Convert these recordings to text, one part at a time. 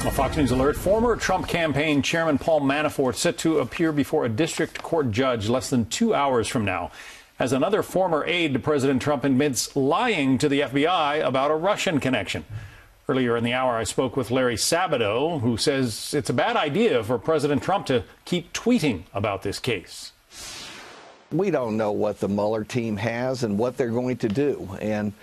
A Fox News alert. Former Trump campaign chairman Paul Manafort set to appear before a district court judge less than 2 hours from now, as another former aide to President Trump admits lying to the FBI about a Russian connection. Earlier in the hour, I spoke with Larry Sabato, who says it's a bad idea for President Trump to keep tweeting about this case. We don't know what the Mueller team has and what they're going to do. And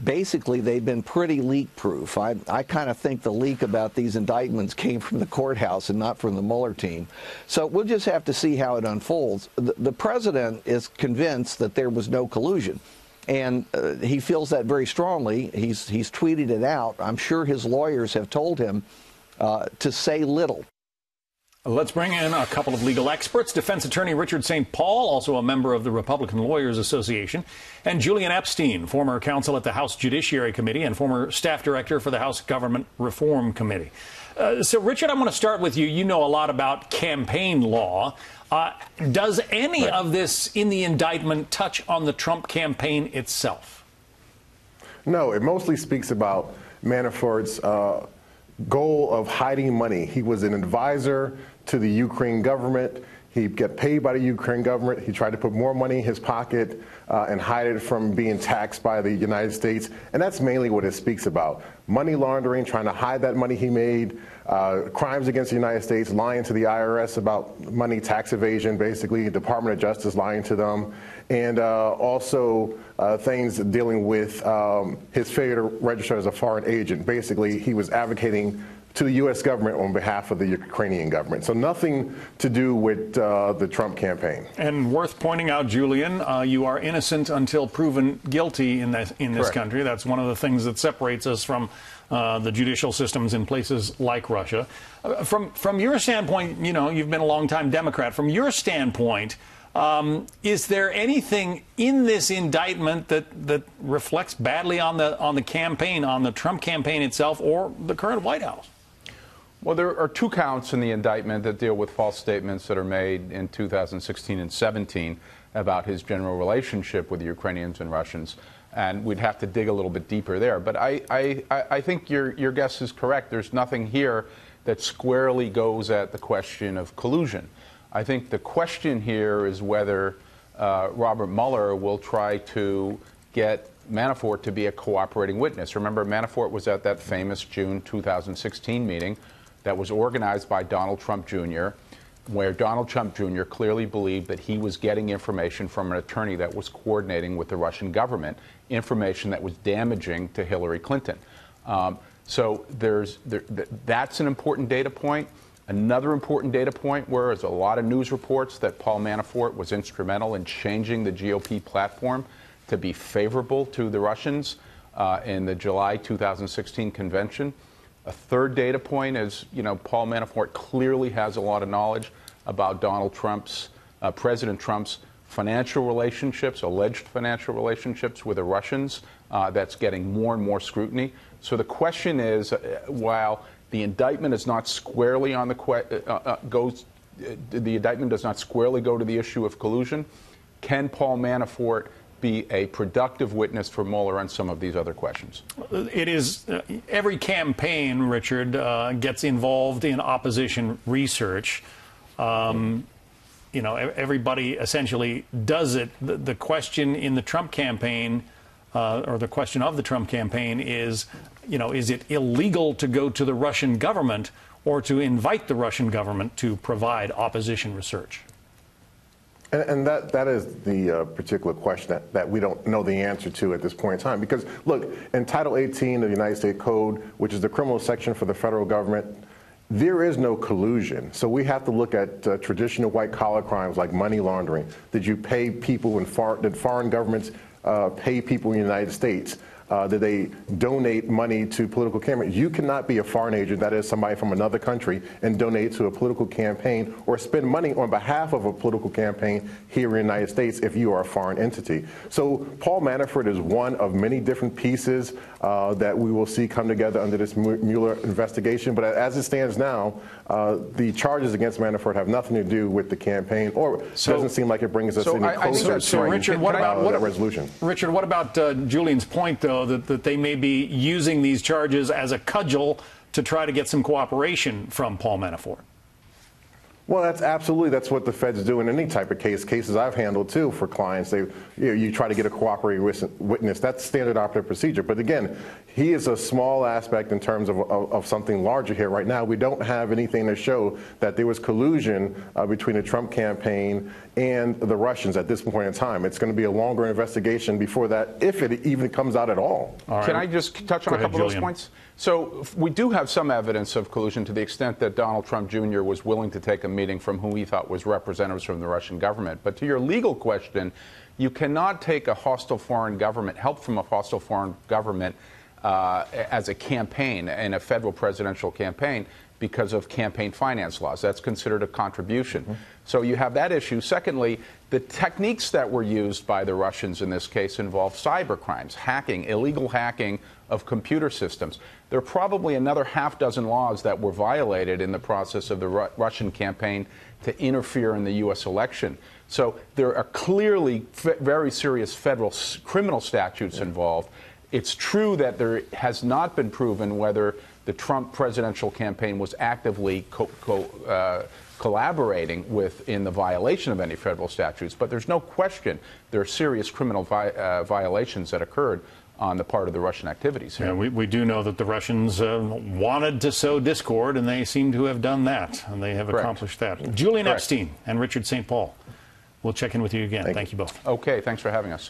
basically, they've been pretty leak-proof. I kind of think the leak about these indictments came from the courthouse and not from the Mueller team. So we'll just have to see how it unfolds. The president is convinced that there was no collusion. And he feels that very strongly. He's tweeted it out. I'm sure his lawyers have told him to say little. Let's bring in a couple of legal experts. Defense attorney Richard St. Paul, also a member of the Republican Lawyers Association, and Julian Epstein, former counsel at the House Judiciary Committee and former staff director for the House Government Reform Committee. So, Richard, I want to start with you. You know a lot about campaign law. Does any of this in the indictment touch on the Trump campaign itself? No, it mostly speaks about Manafort's goal of hiding money. He was an advisor to the Ukraine government. He got paid by the Ukraine government. He tried to put more money in his pocket and hide it from being taxed by the United States. And that's mainly what it speaks about. Money laundering, trying to hide that money he made, crimes against the United States, lying to the IRS about money, tax evasion, basically, Department of Justice lying to them, and also things dealing with his failure to register as a foreign agent. Basically, he was advocating to the U.S. government on behalf of the Ukrainian government. So nothing to do with the Trump campaign. And worth pointing out, Julian, you are innocent until proven guilty in this country. That's one of the things that separates us from the judicial systems in places like Russia. From your standpoint, you know, you've been a longtime Democrat. From your standpoint, is there anything in this indictment that reflects badly on the campaign, on the Trump campaign itself, or the current White House? Well, there are 2 counts in the indictment that deal with false statements that are made in 2016 and 17 about his general relationship with the Ukrainians and Russians, and we'd have to dig a little bit deeper there. But I think your guess is correct. There's nothing here that squarely goes at the question of collusion. I think the question here is whether Robert Mueller will try to get Manafort to be a cooperating witness. Remember, Manafort was at that famous June 2016 meeting that was organized by Donald Trump Jr., where Donald Trump Jr. clearly believed that he was getting information from an attorney that was coordinating with the Russian government, information that was damaging to Hillary Clinton. So that's an important data point. Another important data point there's a lot of news reports that Paul Manafort was instrumental in changing the GOP platform to be favorable to the Russians in the July 2016 convention. A third data point is, you know, Paul Manafort clearly has a lot of knowledge about President Trump's financial relationships, alleged financial relationships with the Russians. That's getting more and more scrutiny. So the question is, while the indictment is not squarely on the indictment does not squarely go to the issue of collusion, can Paul Manafort be a productive witness for Mueller on some of these other questions? It is every campaign, Richard, gets involved in opposition research. You know, everybody essentially does it. The question in the Trump campaign, or the question of the Trump campaign is, you know, is it illegal to go to the Russian government or to invite the Russian government to provide opposition research? And that is the particular question that we don't know the answer to at this point in time. Because, look, in Title 18 of the United States Code, which is the criminal section for the federal government, there is no collusion. So we have to look at traditional white-collar crimes like money laundering. Did you pay people did foreign governments pay people in the United States? Did they donate money to political campaigns? You cannot be a foreign agent, that is somebody from another country, and donate to a political campaign or spend money on behalf of a political campaign here in the United States if you are a foreign entity. So Paul Manafort is one of many different pieces that we will see come together under this Mueller investigation. But as it stands now, the charges against Manafort have nothing to do with the campaign, or doesn't seem like it brings us any closer to Richard, what about that resolution. Richard, what about Julian's point, though, that they may be using these charges as a cudgel to try to get some cooperation from Paul Manafort? Well, that's what the feds do in any type of cases I've handled too for clients. You try to get a cooperating witness. That's standard operative procedure. But again, he is a small aspect in terms of something larger here. Right now, we don't have anything to show that there was collusion between the Trump campaign and the Russians at this point in time. It's going to be a longer investigation before that, if it even comes out at all. Can I just touch on a couple of those points? So we do have some evidence of collusion to the extent that Donald Trump Jr. was willing to take a meeting from who he thought was representatives from the Russian government. But to your legal question, you cannot take a hostile foreign government, help from a hostile foreign government as a campaign in a federal presidential campaign because of campaign finance laws. That's considered a contribution. Mm-hmm. So you have that issue. Secondly, the techniques that were used by the Russians in this case involve cyber crimes, hacking, illegal hacking of computer systems. There are probably another half dozen laws that were violated in the process of the Russian campaign to interfere in the U.S. election. So there are clearly very serious federal criminal statutes involved. It's true that there has not been proven whether the Trump presidential campaign was actively collaborating in the violation of any federal statutes, but there's no question there are serious criminal violations that occurred on the part of the Russian activities here. Yeah, we do know that the Russians wanted to sow discord, and they seem to have done that, and they have accomplished that. Julian Epstein and Richard St. Paul, we'll check in with you again. Thank you both. Okay, thanks for having us.